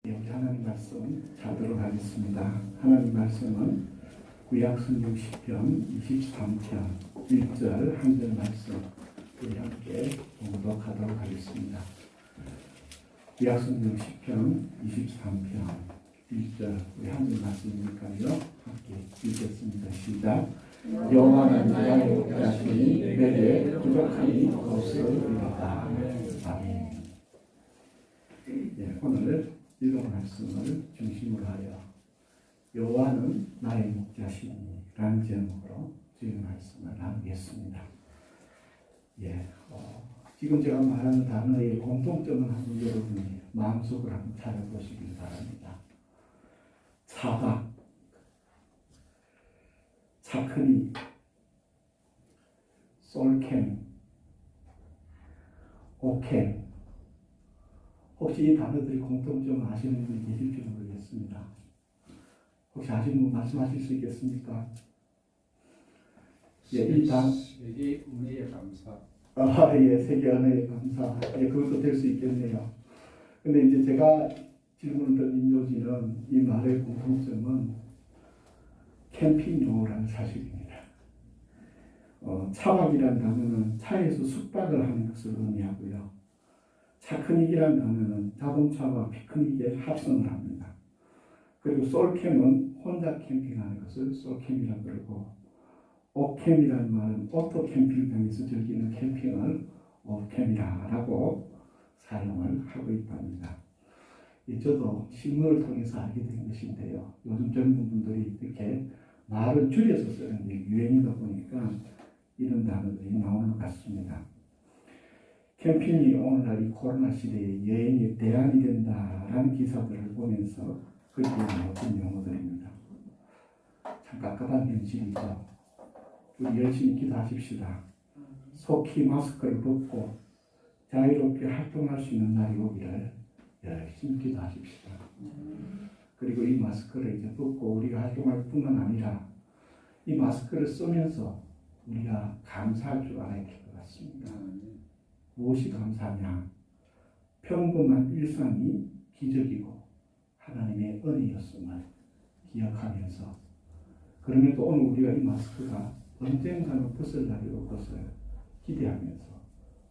우리 하나님 말씀 찾도록 하겠습니다. 하나님 말씀은 구약성경 10편 23편 1절 한 절 말씀 우리 함께 봉독하도록 하겠습니다. 구약성경 10편 23편 1절 우리 한 절 말씀이니까요. 함께 읽겠습니다. 시작. 여호와는 나의 목자시니 내게 부족함이 없으리로다. 아멘. 네, 오늘 읽은 말씀을 중심으로 하여 여호와는 나의 목자시니 라는 제목으로 주의 말씀을 나누겠습니다. 지금 제가 말하는 단어의 공통점은 한번 여러분이 마음속으로 한번 찾아보시길 바랍니다. 차박, 차크니, 솔캠, 오캠. 혹시 이 단어들이 공통점 아시는 분이 계실지 모르겠습니다. 혹시 아시는 분 말씀하실 수 있겠습니까? 세계 은혜의 감사. 세계 은혜의 감사. 그것도 될 수 있겠네요. 근데 이제 제가 질문을 드린 요지는 이 말의 공통점은 캠핑 용어라는 사실입니다. 차박이라는 단어는 차에서 숙박을 하는 것을 의미하고요. 차크닉이라는 단어는 자동차와 피크닉의 합성을 합니다. 그리고 솔캠은 혼자 캠핑하는 것을 솔캠이라고 그러고, 오캠이라는 말은 오토 캠핑장에서 즐기는 캠핑을 오캠이라고 사용을 하고 있답니다. 저도 신문을 통해서 알게 된 것인데요. 요즘 젊은 분들이 이렇게 말을 줄여서 쓰는 게 유행이다 보니까 이런 단어들이 나오는 것 같습니다. 캠핑이 오늘날 이 코로나 시대에 여행의 대안이 된다라는 기사들을 보면서 거기에 나왔던 용어들입니다. 참 깝깝한 현실이죠. 우리 열심히 기도하십시다. 속히 마스크를 벗고 자유롭게 활동할 수 있는 날이 오기를 열심히 기도하십시다. 그리고 이 마스크를 이제 벗고 우리가 활동할 뿐만 아니라 이 마스크를 쓰면서 우리가 감사할 줄 알아야 될 것 같습니다. 무엇이 감사하냐? 평범한 일상이 기적이고 하나님의 은혜였음을 기억하면서, 그럼에도 오늘 우리가 이 마스크가 언젠가는 벗을 날이 올 것을 기대하면서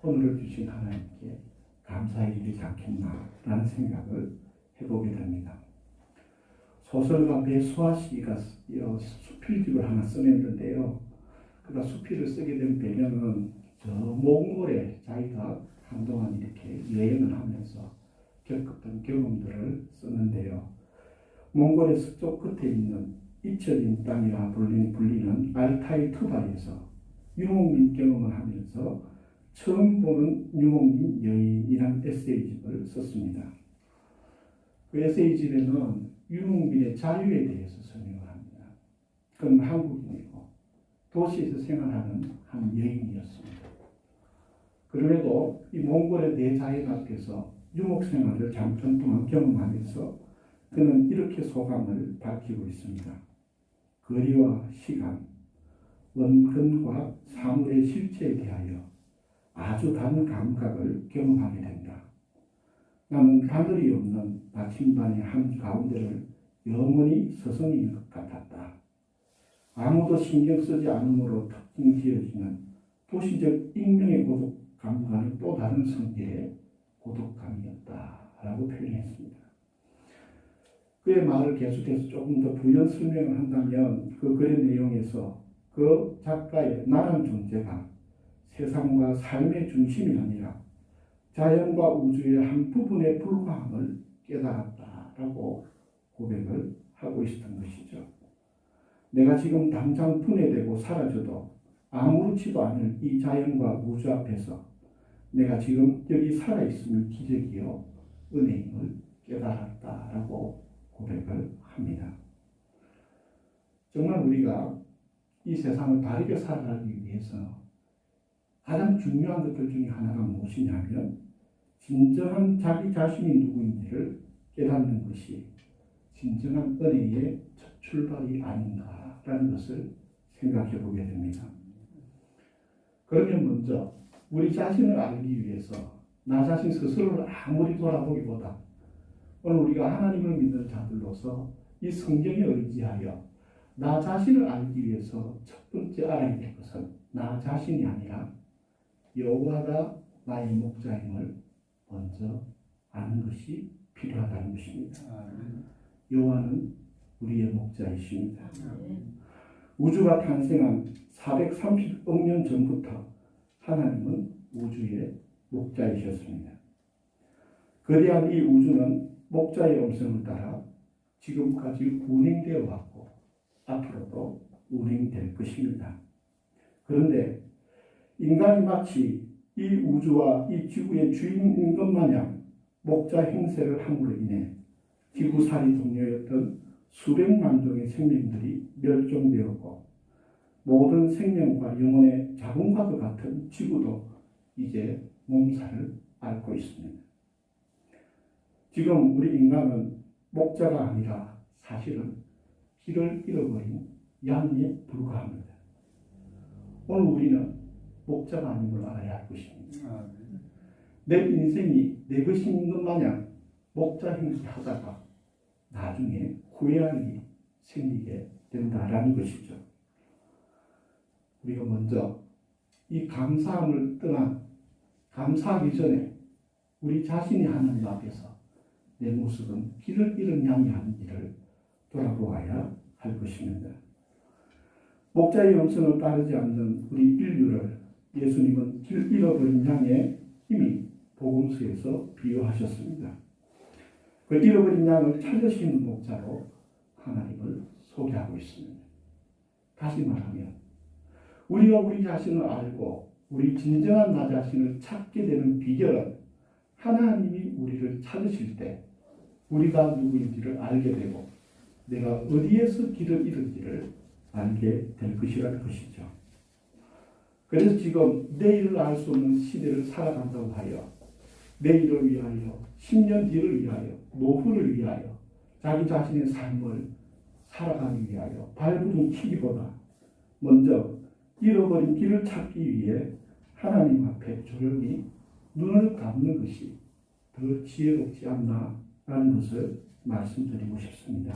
오늘을 주신 하나님께 감사해야 되지 않겠나라는 생각을 해보게 됩니다. 소설가 배수아씨가 수필집을 하나 써냈는데요. 그가 수필을 쓰게 된 배경은 저 몽골에 자기가 한동안 이렇게 여행을 하면서 겪었던 경험들을 썼는데요. 몽골의 서쪽 끝에 있는 잊혀진 땅이라 불리는 알타이 투바에서 유목민 경험을 하면서 처음 보는 유목민 여인이라는 에세이집을 썼습니다. 그 에세이집에는 유목민의 자유에 대해서 설명을 합니다. 그는 한국인이고 도시에서 생활하는 한 여인이었습니다. 그럼에도 이 몽골의 대자연 앞에서 유목 생활을 잠깐 동안 경험하면서 그는 이렇게 소감을 밝히고 있습니다. 거리와 시간, 원근과 사물의 실체에 대하여 아주 다른 감각을 경험하게 된다. 나는 하늘이 없는 나침반의 한 가운데를 영원히 서성이 있는 것 같았다. 아무도 신경 쓰지 않음으로 특징 지어지는 도시적 익명의 고독감과는 또 다른 성질의 고독감이었다라고 표현했습니다. 그의 말을 계속해서 조금 더 부연 설명을 한다면 그 글의 내용에서 그 작가의 나란 존재가 세상과 삶의 중심이 아니라 자연과 우주의 한 부분에 불과함을 깨달았다라고 고백을 하고 있었던 것이죠. 내가 지금 당장 분해되고 사라져도 아무렇지도 않을 이 자연과 우주 앞에서 내가 지금 여기 살아있음이 기적이요 은혜임을 깨달았다라고 고백을 합니다. 정말 우리가 이 세상을 바르게 살아가기 위해서 가장 중요한 것들 중에 하나가 무엇이냐면 진정한 자기 자신이 누구인지를 깨닫는 것이 진정한 은혜의 첫 출발이 아닌가라는 것을 생각해 보게 됩니다. 그러면 먼저 우리 자신을 알기 위해서 나 자신 스스로를 아무리 돌아보기보다 오늘 우리가 하나님을 믿는 자들로서 이 성경에 의지하여 나 자신을 알기 위해서 첫 번째 알아야 될 것은 나 자신이 아니라 여호와가 나의 목자임을 먼저 아는 것이 필요하다는 것입니다. 아멘. 여호와는 우리의 목자이십니다. 아멘. 우주가 탄생한 430억 년 전부터 하나님은 우주의 목자이셨습니다. 거대한 이 우주는 목자의 음성을 따라 지금까지 운행되어 왔고 앞으로도 운행될 것입니다. 그런데 인간이 마치 이 우주와 이 지구의 주인인 것 마냥 목자 행세를 함으로 인해 지구살이 동료였던 수백만 종의 생명들이 멸종되었고 모든 생명과 영혼의 자궁과도 같은 지구도 이제 몸살을 앓고 있습니다. 지금 우리 인간은 목자가 아니라 사실은 길을 잃어버린 양에 불과합니다. 오늘 우리는 목자가 아님을 알아야 할 것입니다. 아멘. 내 인생이 내 것인 것 마냥 목자 행세하다가 나중에 후회할 일이 생기게 된다라는 것이죠. 우리가 먼저 이 감사함을 떠나 감사하기 전에 우리 자신이 하나님 앞에서 내 모습은 길을 잃은 양이 아닌지를 돌아보아야 할 것입니다. 목자의 음성을 따르지 않는 우리 인류를 예수님은 길 잃어버린 양의 이미 복음서에서 비유하셨습니다. 그 잃어버린 양을 찾으시는 목자로 하나님을 소개하고 있습니다. 다시 말하면 우리가 우리 자신을 알고 우리 진정한 나 자신을 찾게 되는 비결은 하나님이 우리를 찾으실 때 우리가 누구인지를 알게 되고 내가 어디에서 길을 잃은지를 알게 될 것이라는 것이죠. 그래서 지금 내일을 알 수 없는 시대를 살아간다고 하여 내일을 위하여 10년 뒤를 위하여 노후를 위하여 자기 자신의 삶을 살아가기 위하여 발부둥 키기보다 먼저 잃어버린 길을 찾기 위해 하나님 앞에 조용히 눈을 감는 것이 더 지혜롭지 않나라는 것을 말씀드리고 싶습니다.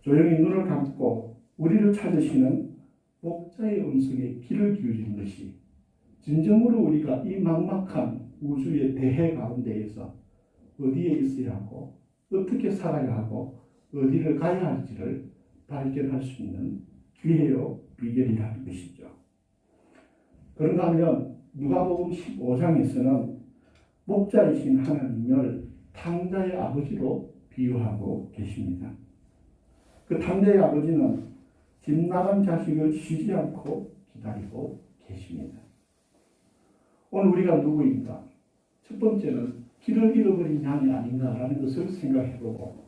조용히 눈을 감고 우리를 찾으시는 목자의 음성에 귀를 기울이는 것이 진정으로 우리가 이 막막한 우주의 대해 가운데에서 어디에 있어야 하고 어떻게 살아야 하고 어디를 가야 할지를 발견할 수 있는 기회요 비결이라는 것이죠. 그런가 하면 누가복음 15장에서는 목자이신 하나님을 탕자의 아버지로 비유하고 계십니다. 그 탕자의 아버지는 집 나간 자식을 쉬지 않고 기다리고 계십니다. 오늘 우리가 누구인가? 첫 번째는 길을 잃어버린 양이 아닌가라는 것을 생각해보고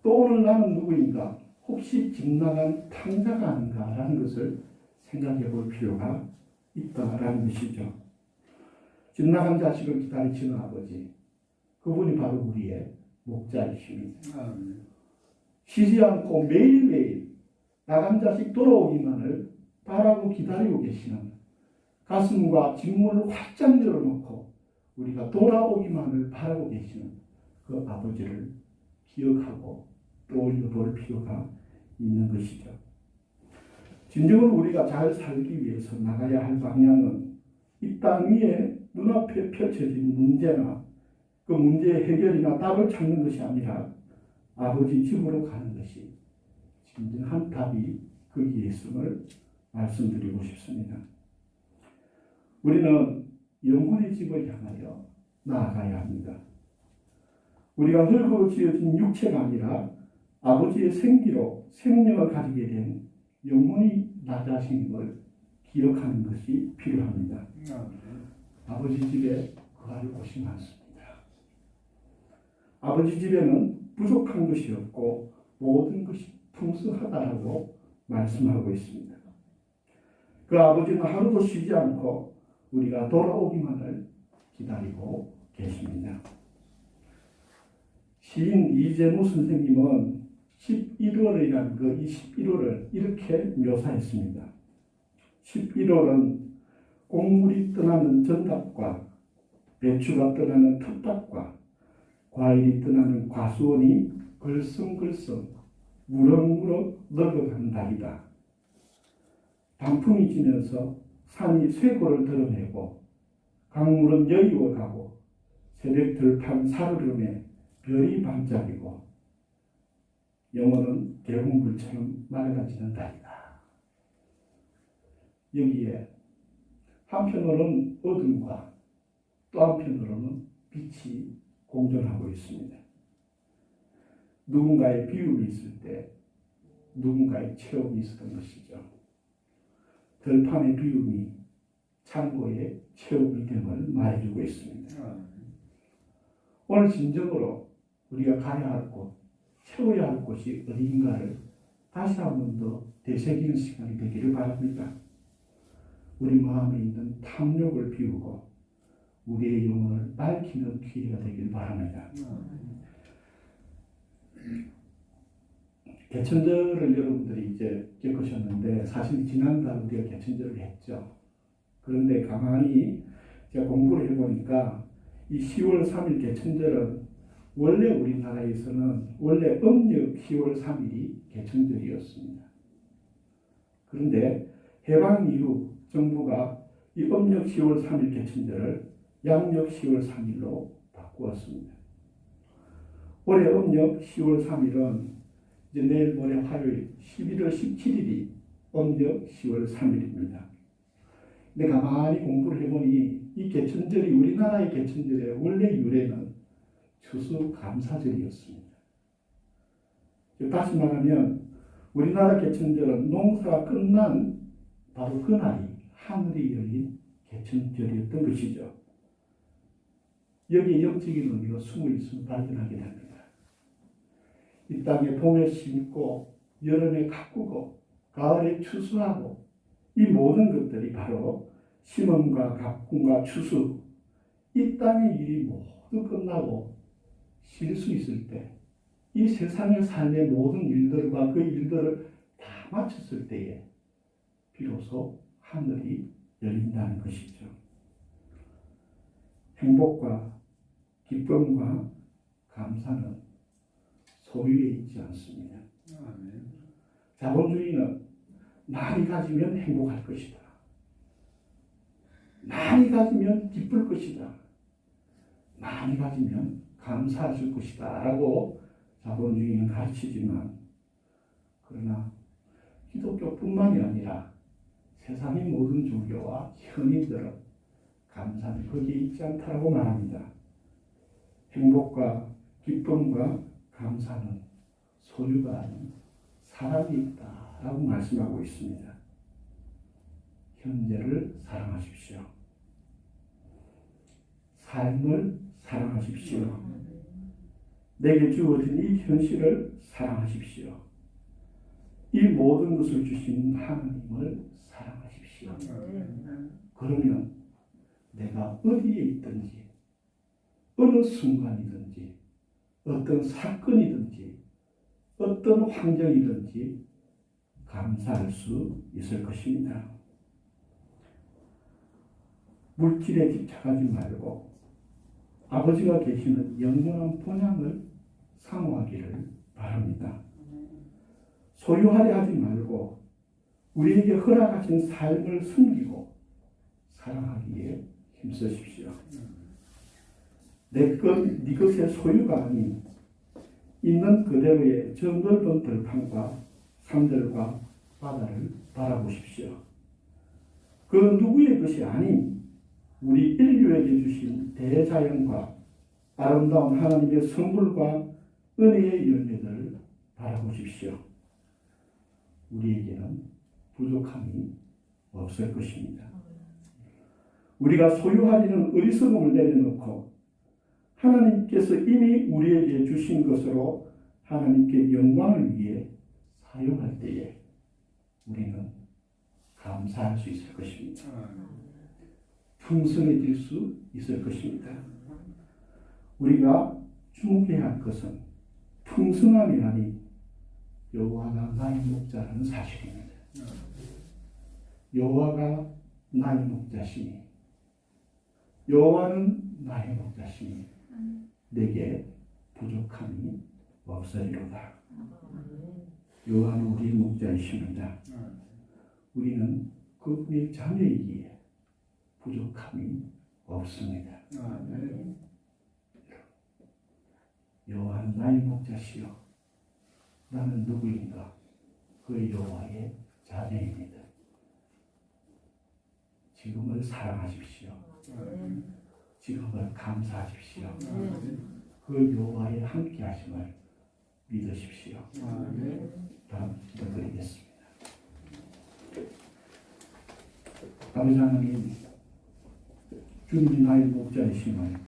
또 오늘 나는 누구인가? 혹시 집 나간 탕자가 아닌가라는 것을 생각해볼 필요가 있다라는 것이죠. 집 나간 자식을 기다리시는 아버지, 그분이 바로 우리의 목자이십니다. 아멘. 쉬지 않고 매일매일 나간 자식 돌아오기만을 바라고 기다리고 계시는 가슴과 직문을 활짝 열어놓고 우리가 돌아오기만을 바라고 계시는 그 아버지를 기억하고 떠올려 볼 필요가 있는 것이죠. 진정으로 우리가 잘 살기 위해서 나가야 할 방향은 이 땅 위에 눈앞에 펼쳐진 문제나 그 문제의 해결이나 답을 찾는 것이 아니라 아버지 집으로 가는 것이 진정한 답이 거기에 있음을 말씀드리고 싶습니다. 우리는 영혼의 집을 향하여 나아가야 합니다. 우리가 흙으로 지어진 육체가 아니라 아버지의 생기로 생명을 가지게 된 영혼이 나 자신임을 기억하는 것이 필요합니다. 아버지 집에 거할 곳이 많습니다. 아버지 집에는 부족한 것이 없고 모든 것이 풍성하다라고 말씀하고 있습니다. 그 아버지는 하루도 쉬지 않고 우리가 돌아오기만을 기다리고 계십니다. 시인 이재무 선생님은 11월이라는 이 11월을 이렇게 묘사했습니다. 11월은 곡물이 떠나는 전답과 배추가 떠나는 텃밭과 과일이 떠나는 과수원이 걸성걸성 무럭무럭 늙어가는 달이다. 단풍이 지면서 산이 쇄골을 드러내고 강물은 여유어가고 새벽 들판 살얼음에 별이 반짝이고 영혼은 계곡물처럼 맑아지는 달이다. 여기에 한편으로는 어둠과 또 한편으로는 빛이 공존하고 있습니다. 누군가의 비움이 있을 때 누군가의 체험이 있었던 것이죠. 들판의 비움이 창고의 체험이 됨을 말해주고 있습니다. 오늘 진정으로 우리가 가야 할 곳, 채워야 할 곳이 어디인가를 다시 한 번 더 되새기는 시간이 되기를 바랍니다. 우리 마음에 있는 탐욕을 비우고 우리의 영혼을 밝히는 기회가 되길 바랍니다. 개천절을 여러분들이 이제 겪으셨는데 사실 지난달 우리가 개천절을 했죠. 그런데 가만히 제가 공부를 해보니까 이 10월 3일 개천절은 원래 우리나라에서는 원래 음력 10월 3일이 개천절이었습니다. 그런데 해방 이후 정부가 이 음력 10월 3일 개천절을 양력 10월 3일로 바꾸었습니다. 올해 음력 10월 3일은 이제 내일 모레 화요일 11월 17일이 음력 10월 3일입니다. 근데 가만히 공부를 해보니 이 개천절이 우리나라의 개천절의 원래 유래는 추수감사절이었습니다. 다시 말하면 우리나라 개천절은 농사가 끝난 바로 그날이 하늘이 열린 개천절이었던 것이죠. 여기에 영적인 의미가 숨어 있음을 발견하게 됩니다. 이 땅에 봄에 심고 여름에 가꾸고 가을에 추수하고 이 모든 것들이 바로 심음과 가꿈과 추수, 이 땅의 일이 모두 끝나고 쉴 수 있을 때, 이 세상의 삶의 모든 일들과 그 일들을 다 마쳤을 때에 비로소 하늘이 열린다는 것이죠. 행복과 기쁨과 감사는 소유에 있지 않습니다. 자본주의는 많이 가지면 행복할 것이다. 많이 가지면 기쁠 것이다. 많이 가지면 감사할 것이다. 라고 자본주의는 가르치지만, 그러나 기독교뿐만이 아니라 세상의 모든 종교와 현인들은 감사는 거기에 있지 않다고 말합니다. 행복과 기쁨과 감사는 소유가 아닌 사랑이 있다라고 말씀하고 있습니다. 현재를 사랑하십시오. 삶을 사랑하십시오. 내게 주어진 이 현실을 사랑하십시오. 이 모든 것을 주신 하나님을 사랑하십시오. 그러면 내가 어디에 있든지 어느 순간이든지 어떤 사건이든지 어떤 환경이든지 감사할 수 있을 것입니다. 물질에 집착하지 말고 아버지가 계시는 영원한 본향을 사모하기를 바랍니다. 소유하려 하지 말고 우리에게 허락하신 삶을 숨기고 사랑하기에 힘쓰십시오. 내 것, 네 것의 소유가 아닌 있는 그대로의 저 넓은 들판과 산들과 바다를 바라보십시오. 그 누구의 것이 아닌 우리 인류에게 주신 대자연과 아름다운 하나님의 선물과 은혜의 열매들을 바라보십시오. 우리에게는 부족함이 없을 것입니다. 우리가 소유하려는 어리석음을 내려놓고 하나님께서 이미 우리에게 주신 것으로 하나님께 영광을 위해 사용할 때에 우리는 감사할 수 있을 것입니다. 풍성해질 수 있을 것입니다. 우리가 주목해야 할 것은 풍성함이 아닌 여호와가 나의 목자라는 사실입니다. 여호와가 나의 목자시니 여호와는 나의 목자시니 내게 부족함이 없으리로다. 여호와는 우리 목자이십니다. 우리는 그분의 자녀이기에 부족함이 없습니다. 여호와는 나의 목자시여 나는 누구인가? 그 여호와의 자녀입니다. 지금을 사랑하십시오. 지금을 감사하십시오. 그 여호와의 함께하심을 믿으십시오. 다음 기도드리겠습니다. 아버지 하나님, 주님이 나의 목자이심을